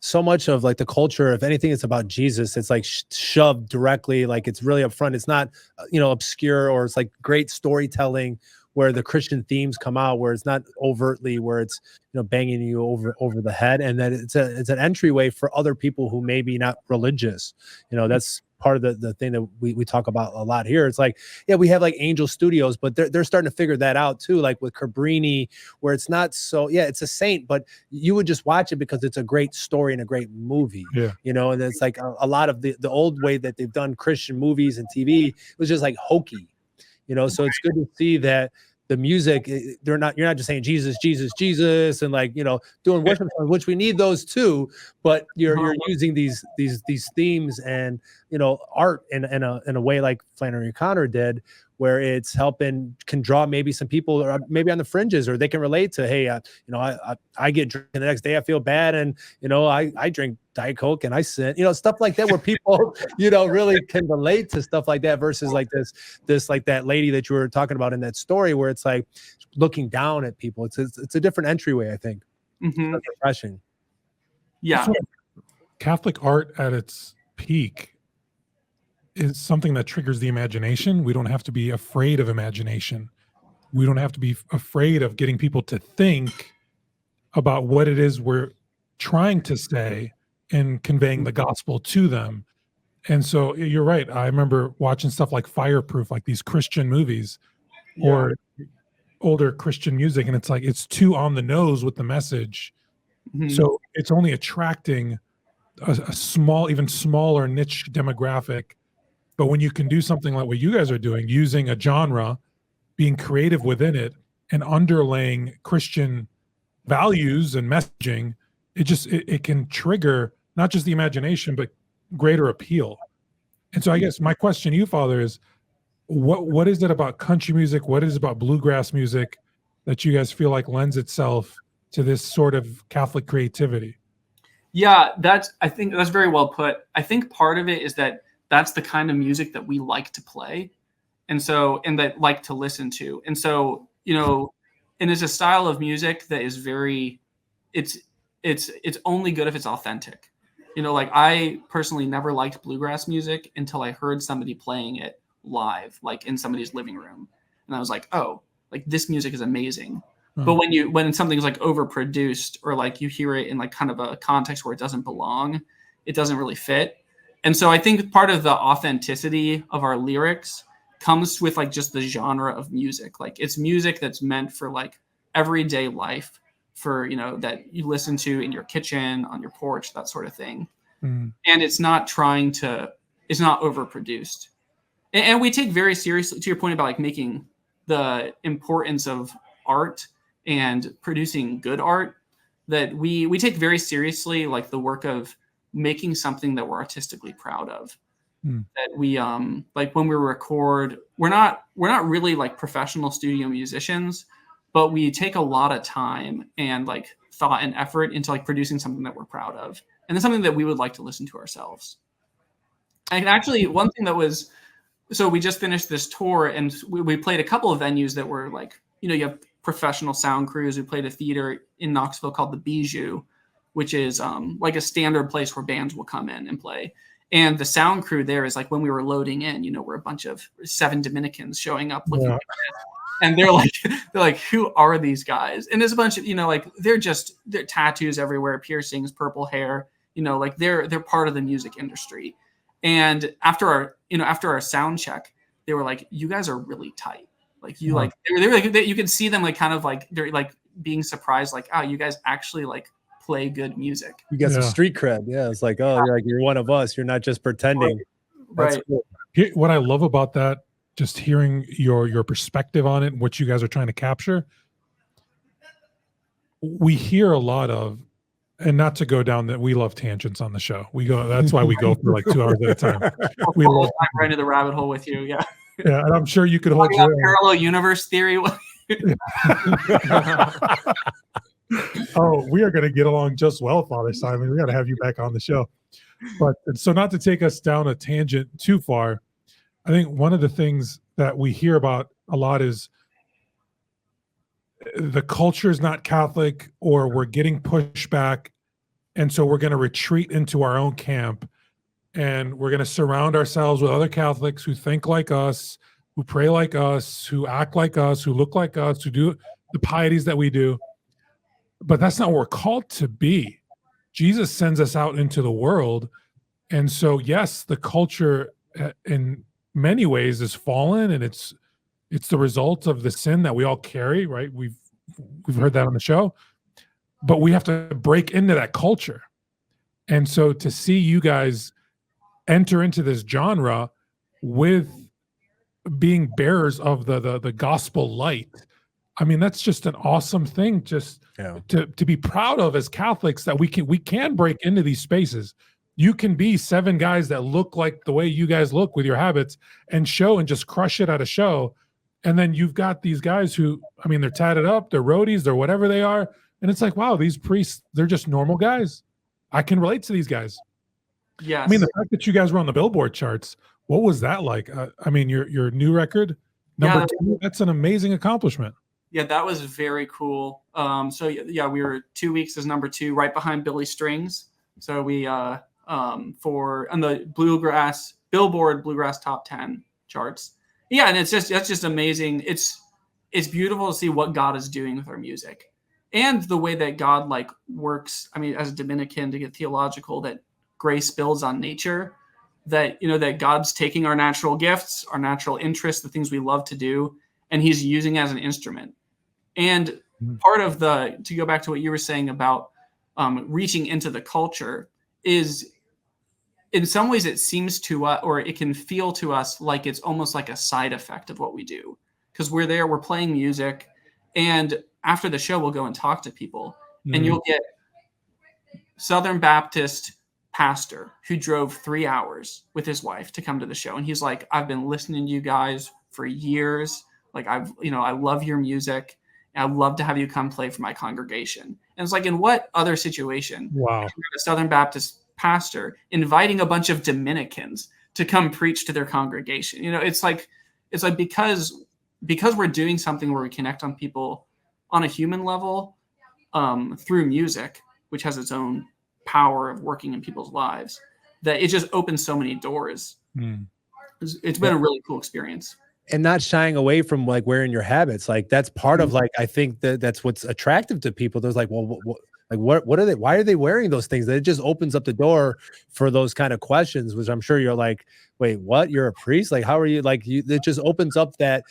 so much of like the culture, if anything, it's about Jesus. It's like shoved directly, like it's really upfront. It's not, obscure, or it's like great storytelling where the Christian themes come out, where it's not overtly, where it's, banging you over the head. And then it's an entryway for other people who may be not religious. That's part of the thing that we talk about a lot here. It's like, yeah, we have like Angel Studios, but they're starting to figure that out too, like with Cabrini, where it's not so, yeah, it's a saint, but you would just watch it because it's a great story and a great movie. Yeah. And it's like a lot of the old way that they've done Christian movies and TV was just like hokey, so it's good to see that the music, you're not just saying Jesus, Jesus, Jesus, and like, doing worship songs, which we need those too, but you're using these themes and, art in a way like Flannery O'Connor did, where it's can draw maybe some people, or maybe on the fringes, or they can relate to, hey, I get drunk and the next day I feel bad, and I drink Diet Coke and I sin, stuff like that, where people really can relate to stuff like that, versus like this like that lady that you were talking about in that story, where it's like looking down at people. It's a different entryway, I think. Mm-hmm. It's refreshing. Yeah. Catholic art at its peak is something that triggers the imagination. We don't have to be afraid of imagination. We don't have to be afraid of getting people to think about what it is we're trying to say and conveying the gospel to them. And so you're right. I remember watching stuff like Fireproof, like these Christian movies or older Christian music, and it's like it's too on the nose with the message. Mm-hmm. So it's only attracting a small, even smaller niche demographic. But when you can do something like what you guys are doing, using a genre, being creative within it, and underlaying Christian values and messaging, it can trigger not just the imagination, but greater appeal. And so I guess my question to you, Father, is what is it about country music? What is it about bluegrass music that you guys feel like lends itself to this sort of Catholic creativity? Yeah, I think that's very well put. I think part of it is that that's the kind of music that we like to play, and that like to listen to. And so, and it's a style of music that is very, it's only good if it's authentic. Like I personally never liked bluegrass music until I heard somebody playing it live, like in somebody's living room. And I was like, oh, like this music is amazing. Mm-hmm. But when something's like overproduced, or like you hear it in like kind of a context where it doesn't belong, it doesn't really fit. And so I think part of the authenticity of our lyrics comes with like just the genre of music. Like it's music that's meant for like everyday life, for, that you listen to in your kitchen, on your porch, that sort of thing. Mm. And it's not overproduced. And we take very seriously, to your point about like making the importance of art and producing good art, that we take very seriously like the work of making something that we're artistically proud of. That we like when we record, we're not really like professional studio musicians, but we take a lot of time and like thought and effort into like producing something that we're proud of, and then something that we would like to listen to ourselves. And actually, one thing that was, so we just finished this tour, and we played a couple of venues that were like, you have professional sound crews. We played a theater in Knoxville called the Bijou, which is like a standard place where bands will come in and play. And the sound crew there is like, when we were loading in, we're a bunch of 7 Dominicans showing up looking like that. And they're like, who are these guys? And there's a bunch of, like, they're tattoos everywhere, piercings, purple hair, like they're part of the music industry. And after our sound check, they were like, you guys are really tight. Like you, like, they were like, you could see them like, kind of like, they're like being surprised, like, oh, you guys actually like play good music. You got some street cred. Yeah. It's like, oh, you're one of us. You're not just pretending. Right. Cool. What I love about that, just hearing your perspective on it, what you guys are trying to capture, we hear a lot of, and not to go down that, we love tangents on the show. That's why we go for like 2 hours at a time. We love right into the rabbit hole with you. Yeah. Yeah. And I'm sure you could hold your parallel universe theory. Oh, we are going to get along just well, Father Simon. We got to have you back on the show. But so, not to take us down a tangent too far, I think one of the things that we hear about a lot is the culture is not Catholic, or we're getting pushback And so we're going to retreat into our own camp, and we're going to surround ourselves with other Catholics who think like us, who pray like us, who act like us, who look like us, who do the pieties that we do. But that's not what we're called to be. Jesus sends us out into the world. And so, yes, the culture in many ways is fallen, and it's the result of the sin that we all carry, right? We've heard that on the show, but we have to break into that culture. And so to see you guys enter into this genre with being bearers of the gospel light, I mean, that's just an awesome thing just to be proud of as Catholics, that we can break into these spaces. You can be 7 guys that look like the way you guys look with your habits and show and just crush it at a show. And then you've got these guys who, I mean, they're tatted up, they're roadies, they're whatever they are. And it's like, wow, these priests, they're just normal guys. I can relate to these guys. Yes. I mean, the fact that you guys were on the Billboard charts, what was that like? I mean, your new record, number 2, that's an amazing accomplishment. Yeah, that was very cool. So yeah, we were 2 weeks as number 2, right behind Billy Strings. So we on the Billboard Bluegrass Top 10 charts. Yeah, and that's just amazing. It's beautiful to see what God is doing with our music, and the way that God like works. I mean, as a Dominican, to get theological, that grace builds on nature. That that God's taking our natural gifts, our natural interests, the things we love to do, and He's using as an instrument. And part of to go back to what you were saying about reaching into the culture is, in some ways it seems to us, or it can feel to us like it's almost like a side effect of what we do, because we're playing music, and after the show we'll go and talk to people, and you'll get Southern Baptist pastor who drove 3 hours with his wife to come to the show, and he's like, I've been listening to you guys for years, like I love your music, and I'd love to have you come play for my congregation. And it's like, in what other situation, wow, a Southern Baptist pastor inviting a bunch of Dominicans to come preach to their congregation? It's like because we're doing something where we connect on people on a human level through music, which has its own power of working in people's lives, that it just opens so many doors. It's been a really cool experience. And not shying away from like wearing your habits. Like that's part of like, I think that's what's attractive to people. There's like, well, what are they, why are they wearing those things? That it just opens up the door for those kind of questions, which I'm sure you're like, wait, what? You're a priest? Like, how are you? Like, it just opens up that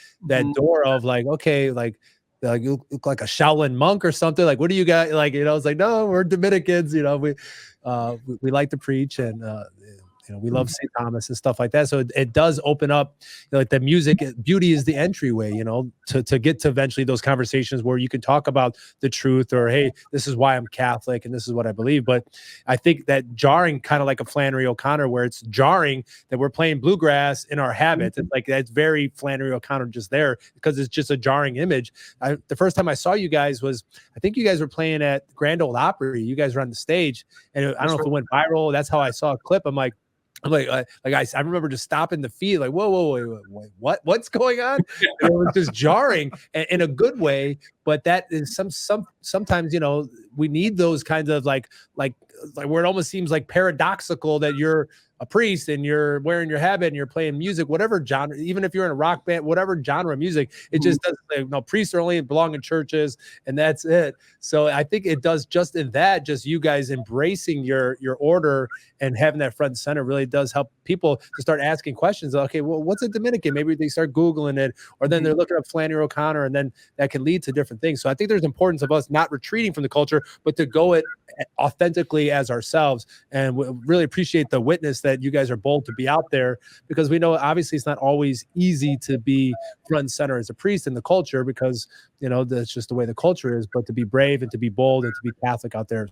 door of like, okay, like you look like a Shaolin monk or something. Like, what do you got? Like, it's like, no, we're Dominicans, we like to preach, and we love St. Thomas and stuff like that. So it does open up, like the music, beauty is the entryway, to get to eventually those conversations where you can talk about the truth, or, hey, this is why I'm Catholic and this is what I believe. But I think that jarring, kind of like a Flannery O'Connor, where it's jarring that we're playing bluegrass in our habits. It's like, that's very Flannery O'Connor just there, because it's just a jarring image. The first time I saw you guys was, I think you guys were playing at Grand Ole Opry. You guys were on the stage, and I don't know if it went viral. That's how I saw a clip. I'm like, I remember just stopping the feed, like, whoa, what's going on? And it was just jarring in a good way, but that is sometimes we need those kinds of like where it almost seems like paradoxical that you're a priest and you're wearing your habit and you're playing music, whatever genre, even if you're in a rock band, whatever genre of music, it just doesn't. Priests are only belong in churches, and that's it. So I think it does just in that, just you guys embracing your order and having that front and center really does help people to start asking questions. Okay, well, what's a Dominican? Maybe they start Googling it, or then they're looking up Flannery O'Connor, and then that can lead to different things. So I think there's importance of us not retreating from the culture, but to go it authentically as ourselves. And we really appreciate the witness that you guys are bold to be out there, because we know obviously it's not always easy to be front and center as a priest in the culture, because that's just the way the culture is. But to be brave and to be bold and to be Catholic out there